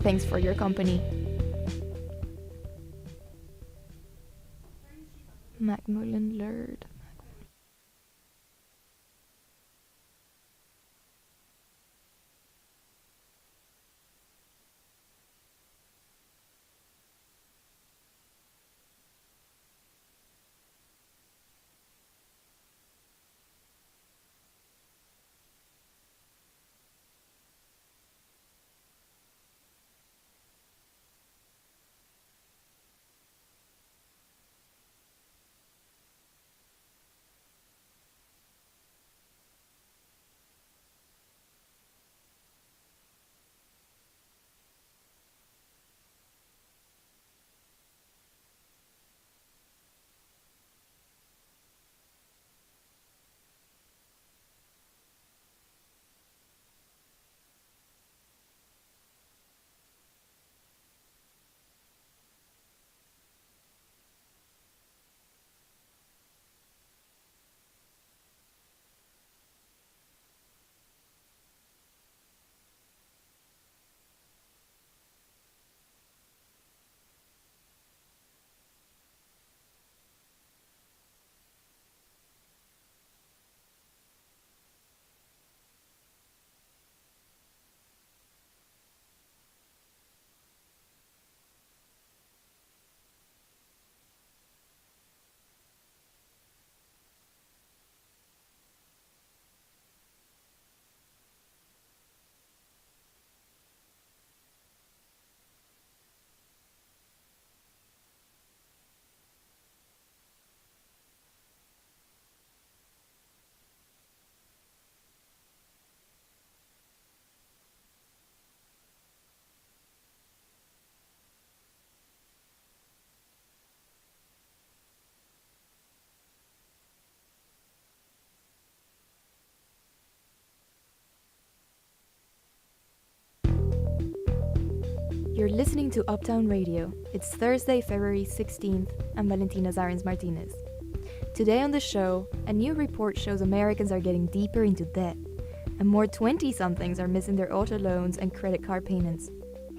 Thanks for your company. Macmillan Lurd. You're listening to Uptown Radio. It's Thursday, February 16th. I'm Valentina Zarins-Martinez. Today on the show, a new report shows Americans are getting deeper into debt, and more 20-somethings are missing their auto loans and credit card payments.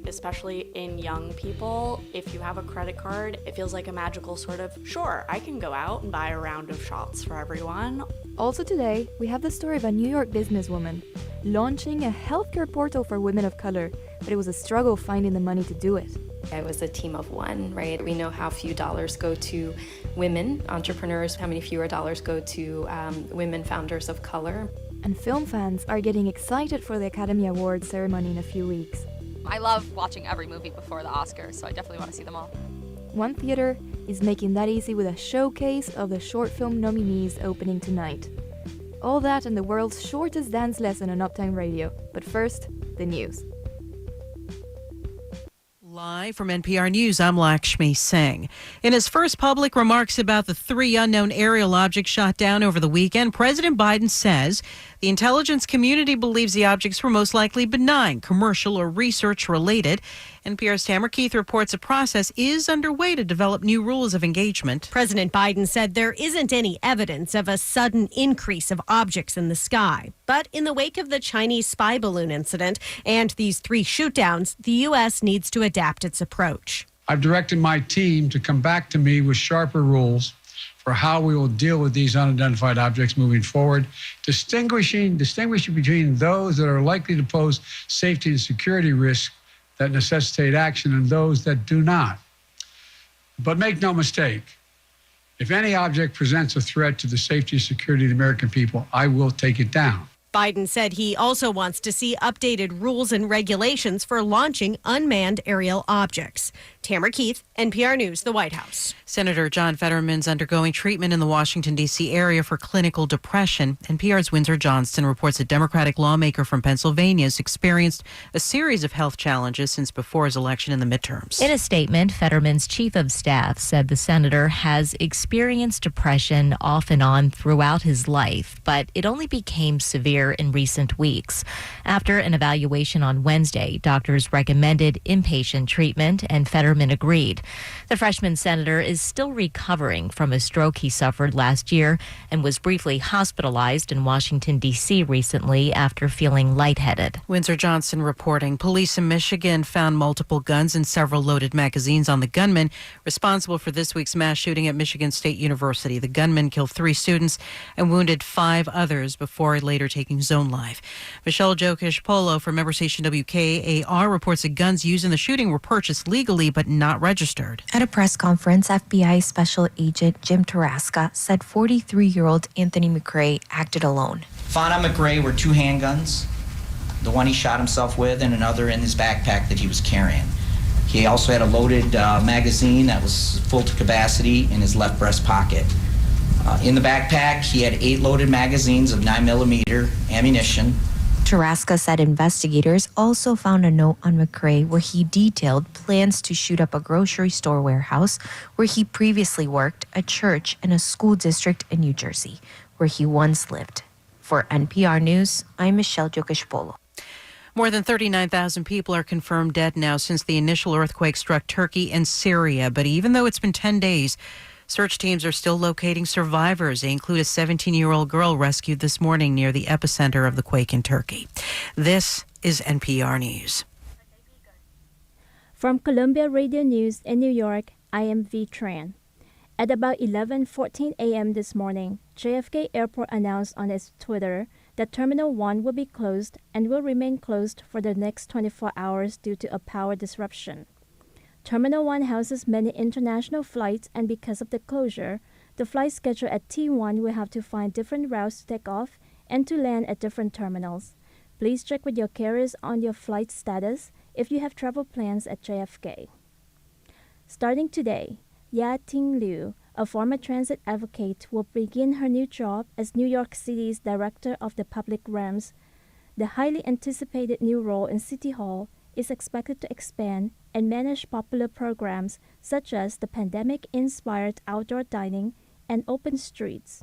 Especially in young people, if you have a credit card, it feels like a magical sort of, sure, I can go out and buy a round of shots for everyone. Also today, we have the story of a New York businesswoman launching a healthcare portal for women of color, but it was a struggle finding the money to do it. I was a team of one, right? We know how few dollars go to women entrepreneurs, how many fewer dollars go to women founders of color. And film fans are getting excited for the Academy Awards ceremony in a few weeks. I love watching every movie before the Oscars, so I definitely want to see them all. One theater is making that easy with a showcase of the short film nominees opening tonight. All that and the world's shortest dance lesson on Uptown Radio. But first, the news. Live from NPR News, I'm Lakshmi Singh. In his first public remarks about the 3 unknown aerial objects shot down over the weekend, President Biden says the intelligence community believes the objects were most likely benign, commercial, or research-related. NPR's Tamara Keith reports a process is underway to develop new rules of engagement. President Biden said there isn't any evidence of a sudden increase of objects in the sky. But in the wake of the Chinese spy balloon incident and these 3 shootdowns, the U.S. needs to adapt its approach. I've directed my team to come back to me with sharper rules for how we will deal with these unidentified objects moving forward, distinguishing between those that are likely to pose safety and security risks that necessitate action and those that do not. But make no mistake, if any object presents a threat to the safety and security of the American people, I will take it down. Biden said he also wants to see updated rules and regulations for launching unmanned aerial objects. Tamara Keith, NPR News, the White House. Senator John Fetterman's undergoing treatment in the Washington, D.C. area for clinical depression. NPR's Windsor Johnston reports a Democratic lawmaker from Pennsylvania has experienced a series of health challenges since before his election in the midterms. In a statement, Fetterman's chief of staff said the senator has experienced depression off and on throughout his life, but it only became severe in recent weeks. After an evaluation on Wednesday, doctors recommended inpatient treatment, and Fetterman Zimmerman agreed. The freshman senator is still recovering from a stroke he suffered last year and was briefly hospitalized in Washington, D.C. recently after feeling lightheaded. Windsor Johnson reporting. Police in Michigan found multiple guns and several loaded magazines on the gunman responsible for this week's mass shooting at Michigan State University. The gunman killed 3 students and wounded 5 others before later taking his own life. Michelle Jokish Polo from member station WKAR reports that guns used in the shooting were purchased legally but not registered. At a press conference, FBI Special Agent Jim Tarasca said 43-year-old Anthony McRae acted alone. Found on McRae were 2 handguns, the one he shot himself with and another in his backpack that he was carrying. He also had a loaded magazine that was full to capacity in his left breast pocket. In the backpack, he had 8 loaded magazines of 9mm ammunition. Tarasca said investigators also found a note on McRae where he detailed plans to shoot up a grocery store warehouse where he previously worked, a church, and a school district in New Jersey, where he once lived. For NPR News, I'm Michelle Jokish Polo. More than 39,000 people are confirmed dead now since the initial earthquake struck Turkey and Syria. But even though it's been 10 days, search teams are still locating survivors. They include a 17-year-old girl rescued this morning near the epicenter of the quake in Turkey. This is NPR News. From Columbia Radio News in New York, I am V. Tran. At about 11:14 a.m. this morning, JFK Airport announced on its Twitter that Terminal 1 will be closed and will remain closed for the next 24 hours due to a power disruption. Terminal 1 houses many international flights, and because of the closure, the flight schedule at T1 will have to find different routes to take off and to land at different terminals. Please check with your carriers on your flight status if you have travel plans at JFK. Starting today, Ya Ting Liu, a former transit advocate, will begin her new job as New York City's Director of the Public Realms. The highly anticipated new role in City Hall is expected to expand and manage popular programs such as the pandemic-inspired outdoor dining and open streets.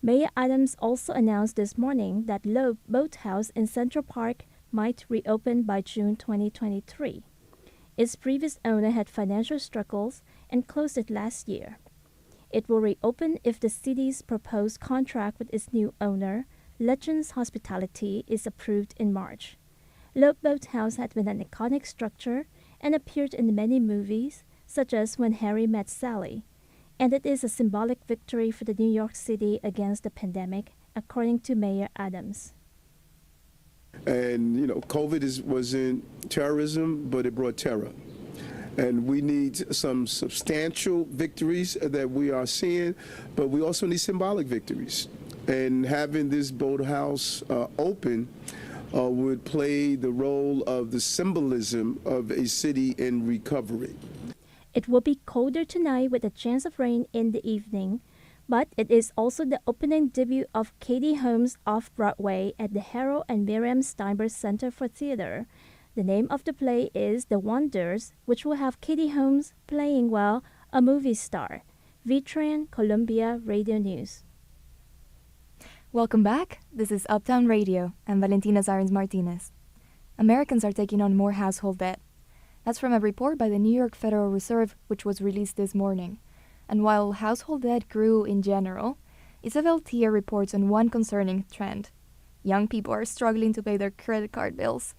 Mayor Adams also announced this morning that Loeb Boathouse in Central Park might reopen by June 2023. Its previous owner had financial struggles and closed it last year. It will reopen if the city's proposed contract with its new owner, Legends Hospitality, is approved in March. Loeb Boathouse had been an iconic structure and appeared in many movies, such as When Harry Met Sally, and it is a symbolic victory for the New York City against the pandemic, according to Mayor Adams. And, COVID wasn't terrorism, but it brought terror. And we need some substantial victories that we are seeing, but we also need symbolic victories. And having this boathouse open would play the role of the symbolism of a city in recovery. It will be colder tonight with a chance of rain in the evening, but it is also the opening debut of Katie Holmes Off-Broadway at the Harold and Miriam Steinberg Center for Theater. The name of the play is The Wonders, which will have Katie Holmes playing, well, a movie star. Vitran, Columbia Radio News. Welcome back. This is Uptown Radio. I'm Valentina Zarens Martinez. Americans are taking on more household debt. That's from a report by the New York Federal Reserve, which was released this morning. And while household debt grew in general, Isabel Tia reports on one concerning trend. Young people are struggling to pay their credit card bills.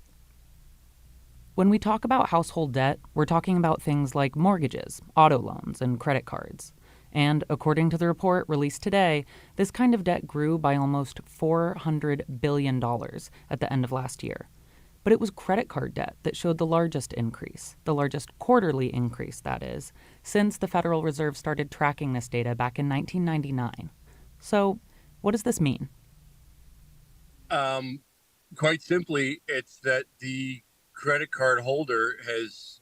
When we talk about household debt, we're talking about things like mortgages, auto loans, and credit cards. And according to the report released today, this kind of debt grew by almost $400 billion at the end of last year. But it was credit card debt that showed the largest increase, the largest quarterly increase, that is, since the Federal Reserve started tracking this data back in 1999. So what does this mean? Quite simply, it's that the credit card holder has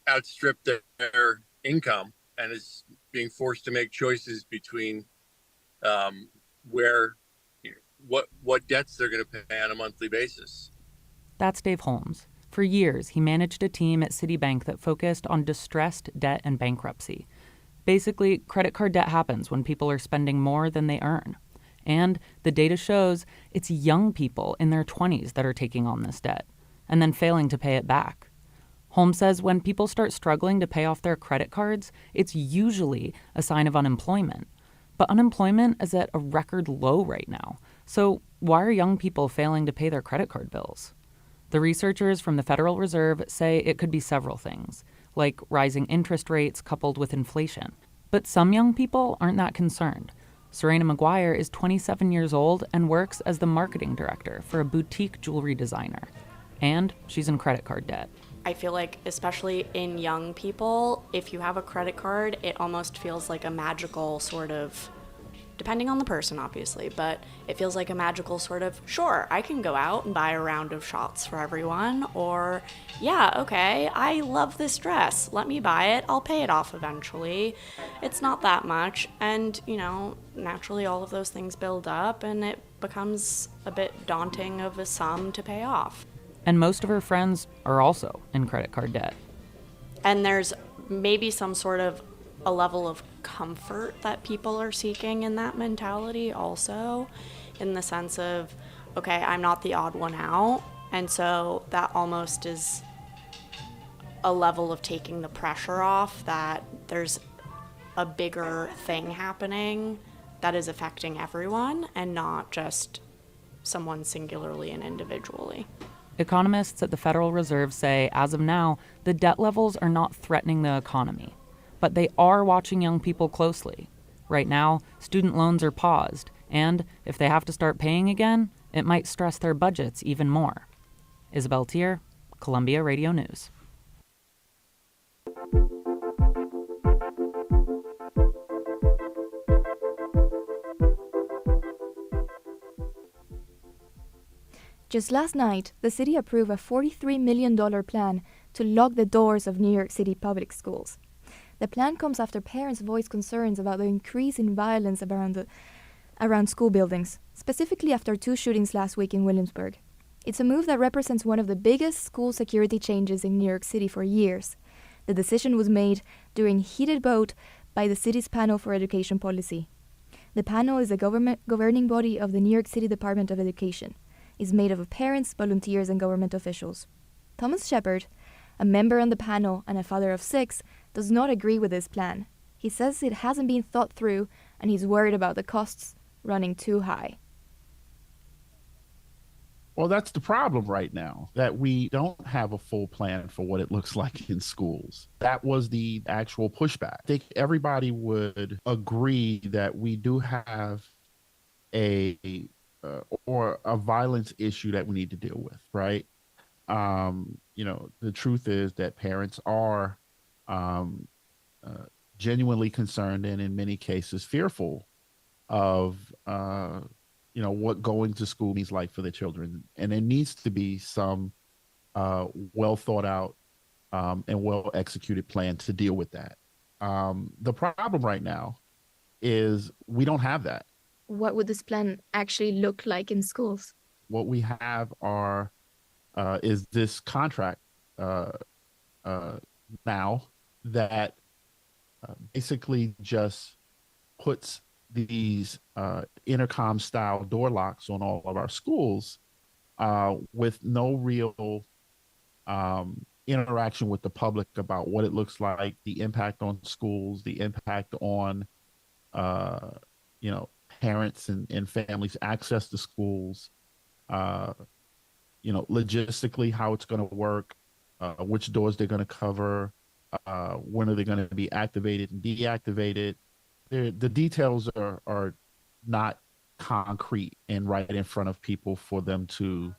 outstripped their income and is being forced to make choices between what debts they're going to pay on a monthly basis. That's Dave Holmes. For years, he managed a team at Citibank that focused on distressed debt and bankruptcy. Basically, credit card debt happens when people are spending more than they earn. And the data shows it's young people in their 20s that are taking on this debt and then failing to pay it back. Holmes says when people start struggling to pay off their credit cards, it's usually a sign of unemployment. But unemployment is at a record low right now. So why are young people failing to pay their credit card bills? The researchers from the Federal Reserve say it could be several things, like rising interest rates coupled with inflation. But some young people aren't that concerned. Serena McGuire is 27 years old and works as the marketing director for a boutique jewelry designer. And she's in credit card debt. I feel like, especially in young people, if you have a credit card, it almost feels like a magical sort of, depending on the person, obviously, but it feels like a magical sort of, sure, I can go out and buy a round of shots for everyone, or, yeah, okay, I love this dress, let me buy it, I'll pay it off eventually. It's not that much, and, naturally all of those things build up, and it becomes a bit daunting of a sum to pay off. And most of her friends are also in credit card debt. And there's maybe some sort of a level of comfort that people are seeking in that mentality also, in the sense of, okay, I'm not the odd one out. And so that almost is a level of taking the pressure off that there's a bigger thing happening that is affecting everyone and not just someone singularly and individually. Economists at the Federal Reserve say, as of now, the debt levels are not threatening the economy. But they are watching young people closely. Right now, student loans are paused, and if they have to start paying again, it might stress their budgets even more. Isabel Tier, Columbia Radio News. Just last night, the city approved a $43 million plan to lock the doors of New York City public schools. The plan comes after parents voiced concerns about the increase in violence around school buildings, specifically after 2 shootings last week in Williamsburg. It's a move that represents one of the biggest school security changes in New York City for years. The decision was made during heated vote by the city's panel for education policy. The panel is the governing body of the New York City Department of Education. It's made up of parents, volunteers, and government officials. Thomas Shepard, a member on the panel and a father of 6, does not agree with this plan. He says it hasn't been thought through, and he's worried about the costs running too high. Well, that's the problem right now, that we don't have a full plan for what it looks like in schools. That was the actual pushback. I think everybody would agree that we do have a violence issue that we need to deal with, right? The truth is that parents are genuinely concerned and in many cases fearful of, what going to school means like for their children. And there needs to be some well thought out and well executed plan to deal with that. The problem right now is we don't have that. What would this plan actually look like in schools? What we have is this contract now that basically just puts these intercom style door locks on all of our schools with no real interaction with the public about what it looks like, the impact on schools, the impact on parents and families access to schools, logistically how it's going to work, which doors they're going to cover, when are they going to be activated and deactivated. The details are not concrete and right in front of people for them to,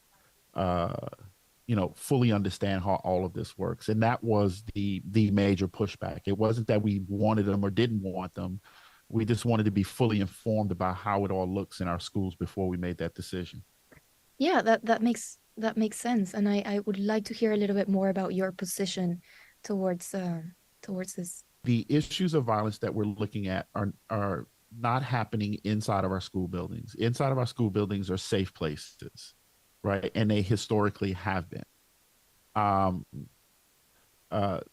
fully understand how all of this works. And that was the major pushback. It wasn't that we wanted them or didn't want them. We just wanted to be fully informed about how it all looks in our schools before we made that decision. Yeah, that makes sense. And I would like to hear a little bit more about your position towards this. The issues of violence that we're looking at are not happening inside of our school buildings. Inside of our school buildings are safe places, right? And they historically have been.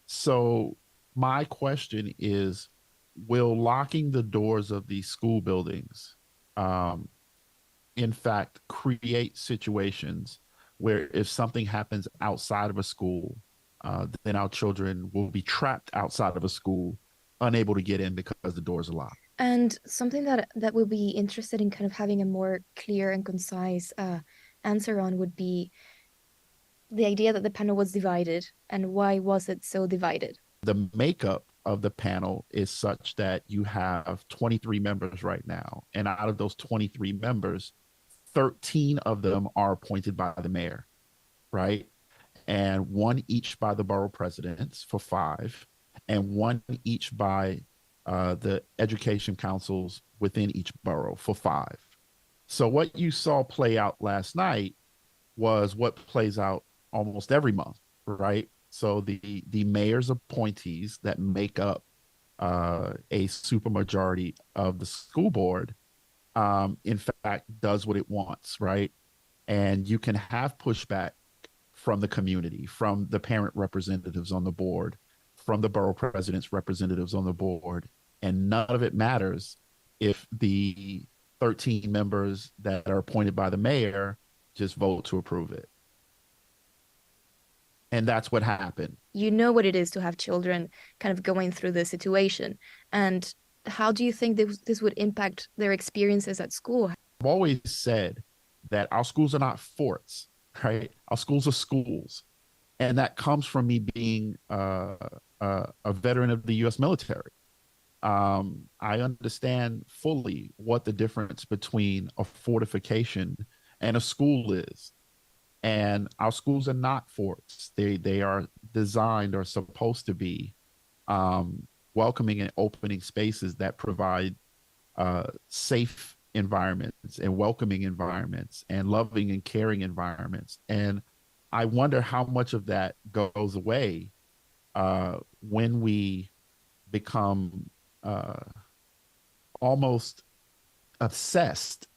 So my question is, will locking the doors of these school buildings, in fact, create situations where if something happens outside of a school, then our children will be trapped outside of a school, unable to get in because the doors are locked. And something that we'll be interested in kind of having a more clear and concise answer on would be the idea that the panel was divided, and why was it so divided? The makeup of the panel is such that you have 23 members right now, and out of those 23 members, 13 of them are appointed by the mayor, right? And one each by the borough presidents for 5, and one each by the education councils within each borough for 5. So what you saw play out last night was what plays out almost every month, right? So the mayor's appointees that make up a supermajority of the school board, in fact, does what it wants, right? And you can have pushback from the community, from the parent representatives on the board, from the borough president's representatives on the board, and none of it matters if the 13 members that are appointed by the mayor just vote to approve it. And that's what happened. You know what it is to have children kind of going through this situation. And how do you think this would impact their experiences at school? I've always said that our schools are not forts, right? Our schools are schools. And that comes from me being a veteran of the U.S. military. I understand fully what the difference between a fortification and a school is. And our schools are not forts. They are designed or supposed to be welcoming and opening spaces that provide safe environments and welcoming environments and loving and caring environments. And I wonder how much of that goes away when we become almost obsessed,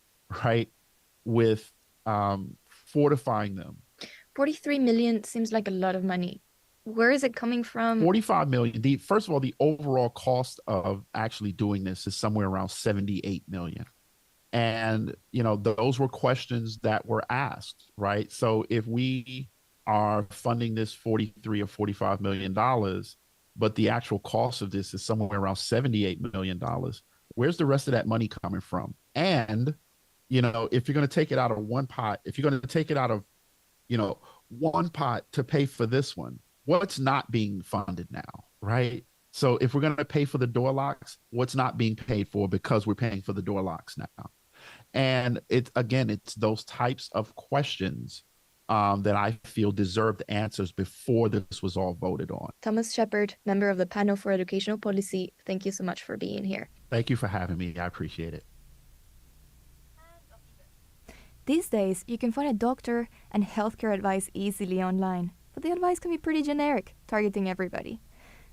right, with fortifying them. 43 million seems like a lot of money. Where is it coming from? 45 million. First of all, the overall cost of actually doing this is somewhere around 78 million. And, you know, those were questions that were asked, right? So if we are funding this 43 or 45 million dollars, but the actual cost of this is somewhere around 78 million dollars, where's the rest of that money coming from? And, you know, if you're going to take it out of one pot, if you're going to take it out of, you know, one pot to pay for this one, what's not being funded now, right? So if we're going to pay for the door locks, what's not being paid for because we're paying for the door locks now? And it's those types of questions that I feel deserved answers before this was all voted on. Thomas Shepard, member of the Panel for Educational Policy, thank you so much for being here. Thank you for having me. I appreciate it. These days, you can find a doctor and healthcare advice easily online, but the advice can be pretty generic, targeting everybody.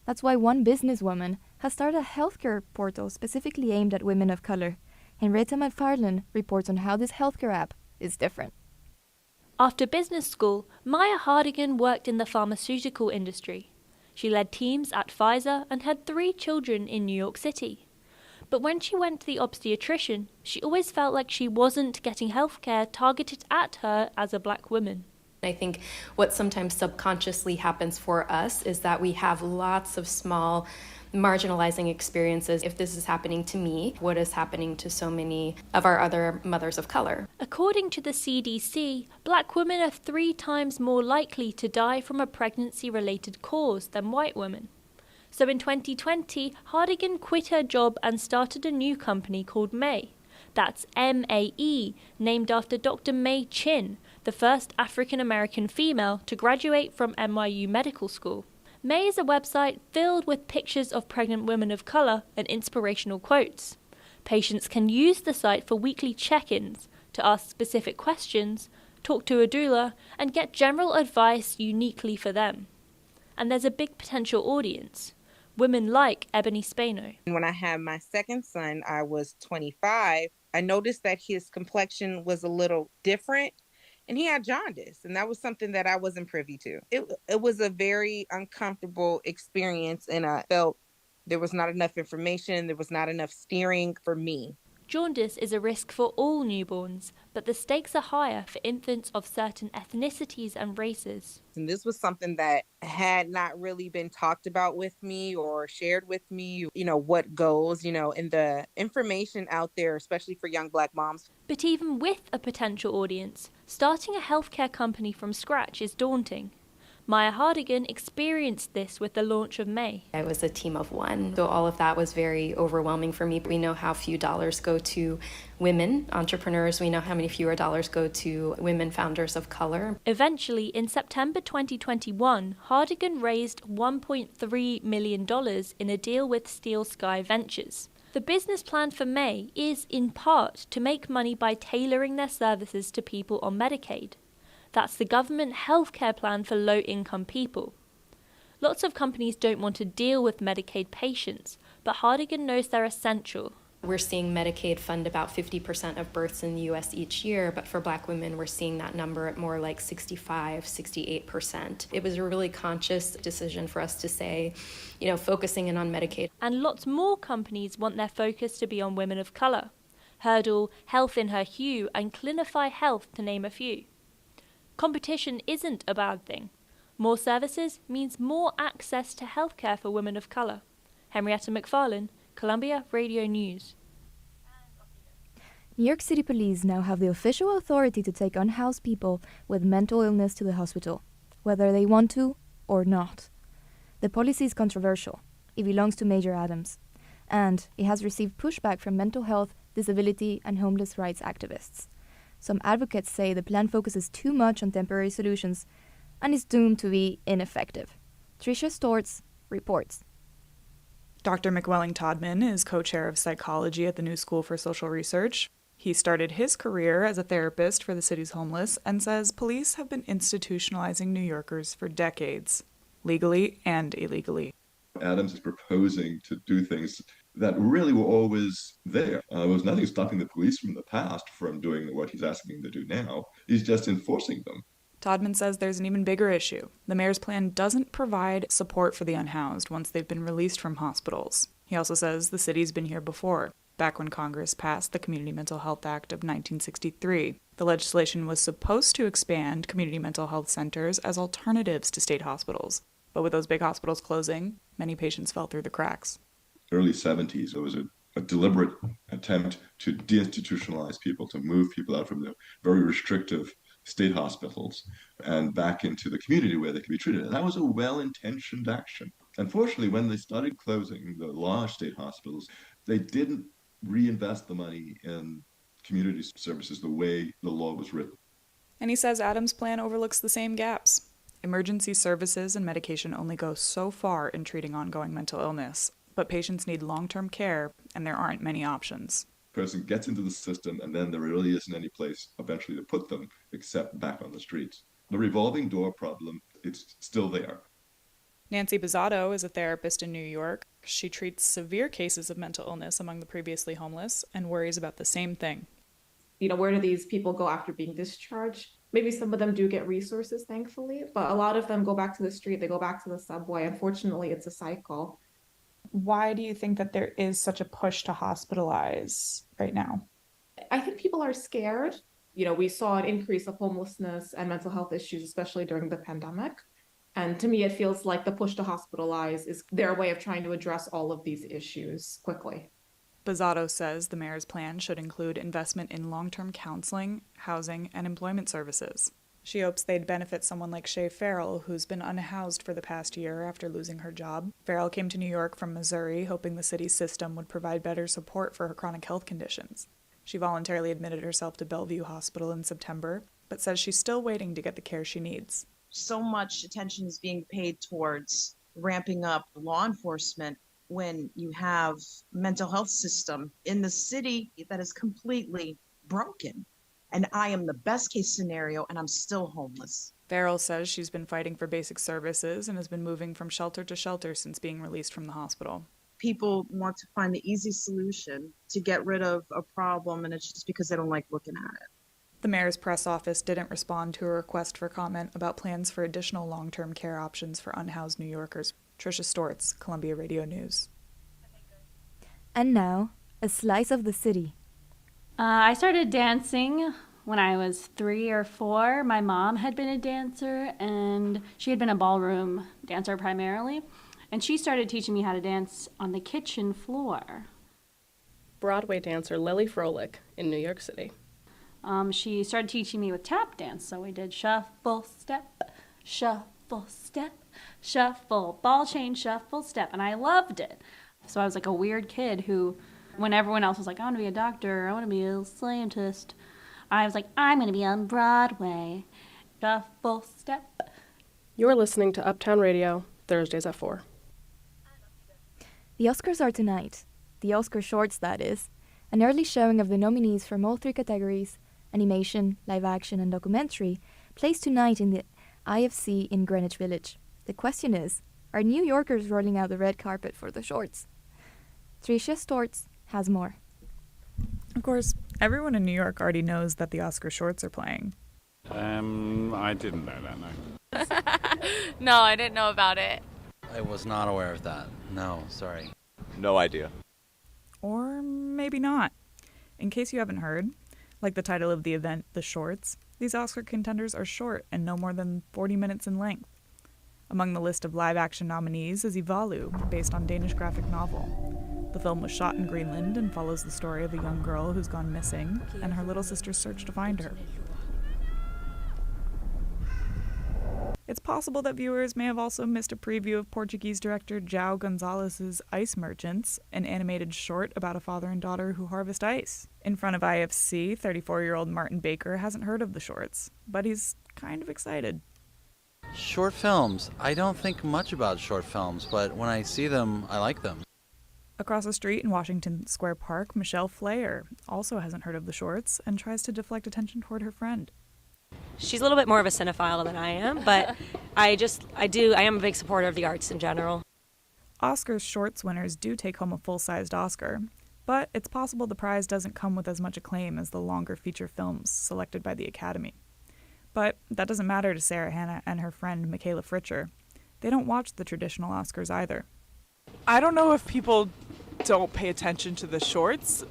That's why one businesswoman has started a healthcare portal specifically aimed at women of color. Henrietta McFarlane reports on how this healthcare app is different. After business school, Maya Hardigan worked in the pharmaceutical industry. She led teams at Pfizer and had 3 children in New York City. But when she went to the obstetrician, she always felt like she wasn't getting healthcare targeted at her as a black woman. I think what sometimes subconsciously happens for us is that we have lots of small marginalizing experiences. If this is happening to me, what is happening to so many of our other mothers of color? According to the CDC, black women are 3 times more likely to die from a pregnancy-related cause than white women. So in 2020, Hardigan quit her job and started a new company called May. That's MAE, named after Dr. May Chin, the first African-American female to graduate from NYU Medical School. May is a website filled with pictures of pregnant women of color and inspirational quotes. Patients can use the site for weekly check-ins to ask specific questions, talk to a doula, and get general advice uniquely for them. And there's a big potential audience. Women like Ebony Spano. When I had my second son, I was 25. I noticed that his complexion was a little different and he had jaundice. And that was something that I wasn't privy to. It was a very uncomfortable experience. And I felt there was not enough information. There was not enough steering for me. Jaundice is a risk for all newborns, but the stakes are higher for infants of certain ethnicities and races. And this was something that had not really been talked about with me or shared with me, what goes, in the information out there, especially for young Black moms. But even with a potential audience, starting a healthcare company from scratch is daunting. Maya Hardigan experienced this with the launch of May. I was a team of one, so all of that was very overwhelming for me. We know how few dollars go to women entrepreneurs. We know how many fewer dollars go to women founders of color. Eventually, in September 2021, Hardigan raised $1.3 million in a deal with Steel Sky Ventures. The business plan for May is, in part, to make money by tailoring their services to people on Medicaid. That's the government healthcare plan for low-income people. Lots of companies don't want to deal with Medicaid patients, but Hardigan knows they're essential. We're seeing Medicaid fund about 50% of births in the U.S. each year, but for Black women, we're seeing that number at more like 65-68%. It was a really conscious decision for us to say, focusing in on Medicaid. And lots more companies want their focus to be on women of color. Hurdle, Health in Her Hue, and Clinify Health, to name a few. Competition isn't a bad thing. More services means more access to healthcare for women of color. Henrietta McFarlane, Columbia Radio News. New York City police now have the official authority to take unhoused people with mental illness to the hospital, whether they want to or not. The policy is controversial. It belongs to Major Adams, and it has received pushback from mental health, disability, and homeless rights activists. Some advocates say the plan focuses too much on temporary solutions and is doomed to be ineffective. Tricia Stortz reports. Dr. McWelling-Todman is co-chair of psychology at the New School for Social Research. He started his career as a therapist for the city's homeless and says police have been institutionalizing New Yorkers for decades, legally and illegally. Adams is proposing to do things that really were always there. There was nothing stopping the police from the past from doing what he's asking them to do now. He's just enforcing them. Todman says there's an even bigger issue. The mayor's plan doesn't provide support for the unhoused once they've been released from hospitals. He also says the city's been here before, back when Congress passed the Community Mental Health Act of 1963. The legislation was supposed to expand community mental health centers as alternatives to state hospitals. But with those big hospitals closing, many patients fell through the cracks. Early 70s, there was a deliberate attempt to deinstitutionalize people, to move people out from the very restrictive state hospitals and back into the community where they could be treated. And that was a well-intentioned action. Unfortunately, when they started closing the large state hospitals, they didn't reinvest the money in community services the way the law was written. And he says Adams' plan overlooks the same gaps. Emergency services and medication only go so far in treating ongoing mental illness, but patients need long-term care, and there aren't many options. Person gets into the system, and then there really isn't any place eventually to put them except back on the streets. The revolving door problem, it's still there. Nancy Bizzato is a therapist in New York. She treats severe cases of mental illness among the previously homeless and worries about the same thing. Where do these people go after being discharged? Maybe some of them do get resources, thankfully, but a lot of them go back to the street, they go back to the subway. Unfortunately, it's a cycle. Why do you think that there is such a push to hospitalize right now? I think people are scared. We saw an increase of homelessness and mental health issues, especially during the pandemic. And to me, it feels like the push to hospitalize is their way of trying to address all of these issues quickly. Bizzato says the mayor's plan should include investment in long-term counseling, housing, and employment services. She hopes they'd benefit someone like Shay Farrell, who's been unhoused for the past year after losing her job. Farrell came to New York from Missouri, hoping the city's system would provide better support for her chronic health conditions. She voluntarily admitted herself to Bellevue Hospital in September, but says she's still waiting to get the care she needs. So much attention is being paid towards ramping up law enforcement when you have a mental health system in the city that is completely broken. And I am the best case scenario, and I'm still homeless. Farrell says she's been fighting for basic services and has been moving from shelter to shelter since being released from the hospital. People want to find the easy solution to get rid of a problem, and it's just because they don't like looking at it. The mayor's press office didn't respond to a request for comment about plans for additional long-term care options for unhoused New Yorkers. Tricia Stortz, Columbia Radio News. And now, a slice of the city. I started dancing when I was 3 or 4. My mom had been a dancer, and she had been a ballroom dancer primarily. And she started teaching me how to dance on the kitchen floor. Broadway dancer Lily Froelich in New York City. She started teaching me with tap dance, so we did shuffle, step, shuffle, ball change, shuffle, step, and I loved it. So I was like a weird kid who, when everyone else was like, I want to be a doctor, I want to be a scientist, I was like, I'm going to be on Broadway. Shuffle, step. You're listening to Uptown Radio, Thursdays at 4. The Oscars are tonight. The Oscar shorts, that is. An early showing of the nominees from all 3 categories, animation, live action, and documentary, plays tonight in the IFC in Greenwich Village. The question is, are New Yorkers rolling out the red carpet for the shorts? Tricia Stortz has more. Of course, everyone in New York already knows that the Oscar shorts are playing. I didn't know that, no. No, I didn't know about it. I was not aware of that. No, sorry. No idea. Or maybe not. In case you haven't heard, like the title of the event, The Shorts, these Oscar contenders are short and no more than 40 minutes in length. Among the list of live-action nominees is Ivalu, based on Danish graphic novel. The film was shot in Greenland and follows the story of a young girl who's gone missing and her little sister's search to find her. It's possible that viewers may have also missed a preview of Portuguese director João Gonzalez's Ice Merchants, an animated short about a father and daughter who harvest ice. In front of IFC, 34-year-old Martin Baker hasn't heard of the shorts, but he's kind of excited. Short films. I don't think much about short films, but when I see them, I like them. Across the street in Washington Square Park, Michelle Flair also hasn't heard of the shorts and tries to deflect attention toward her friend. She's a little bit more of a cinephile than I am, but I am a big supporter of the arts in general. Oscars shorts winners do take home a full-sized Oscar, but it's possible the prize doesn't come with as much acclaim as the longer feature films selected by the Academy. But that doesn't matter to Sarah Hannah and her friend Michaela Fritcher. They don't watch the traditional Oscars either. I don't know if people don't pay attention to the shorts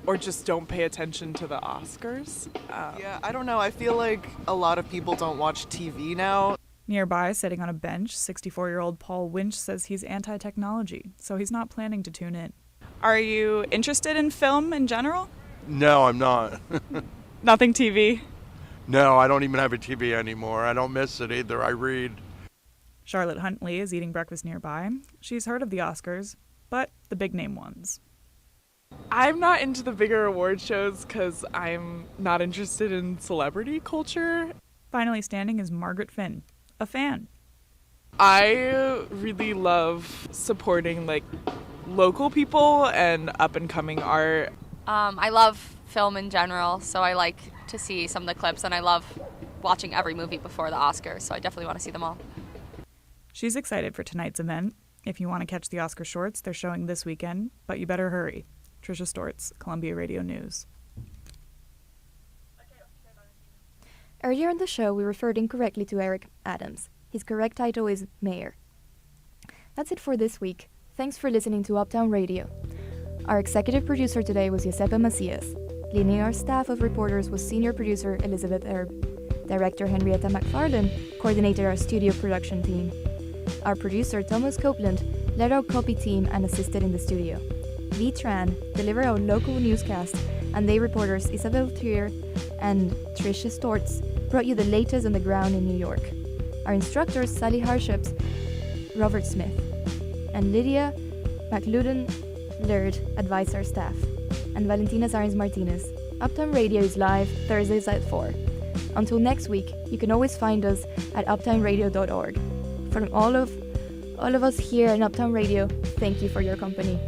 or just don't pay attention to the Oscars. Yeah, I don't know. I feel like a lot of people don't watch TV now. Nearby, sitting on a bench, 64-year-old Paul Winch says he's anti-technology, so he's not planning to tune in. Are you interested in film in general? No, I'm not. Nothing TV? No, I don't even have a TV anymore. I don't miss it either. I read. Charlotte Huntley is eating breakfast nearby. She's heard of the Oscars, but the big-name ones. I'm not into the bigger award shows because I'm not interested in celebrity culture. Finally standing is Margaret Finn, a fan. I really love supporting local people and up-and-coming art. I love film in general, so I like to see some of the clips, and I love watching every movie before the Oscars, so I definitely want to see them all. She's excited for tonight's event. If you want to catch the Oscar shorts, they're showing this weekend, but you better hurry. Tricia Stortz, Columbia Radio News. Earlier in the show, we referred incorrectly to Eric Adams. His correct title is Mayor. That's it for this week. Thanks for listening to Uptown Radio. Our executive producer today was Giuseppe Macias. Leading our staff of reporters was senior producer Elizabeth Erb. Director Henrietta McFarlane coordinated our studio production team. Our producer Thomas Copeland led our copy team and assisted in the studio. Lee Tran delivered our local newscast, and they reporters Isabel Trier and Tricia Stortz brought you the latest on the ground in New York. Our instructors Sally Harships, Robert Smith, and Lydia McLuden-Laird advised our staff, and Valentina Zarins Martinez. Uptown Radio is live Thursdays at 4. Until next week, you can always find us at uptownradio.org. From all of us here in Uptown Radio, thank you for your company.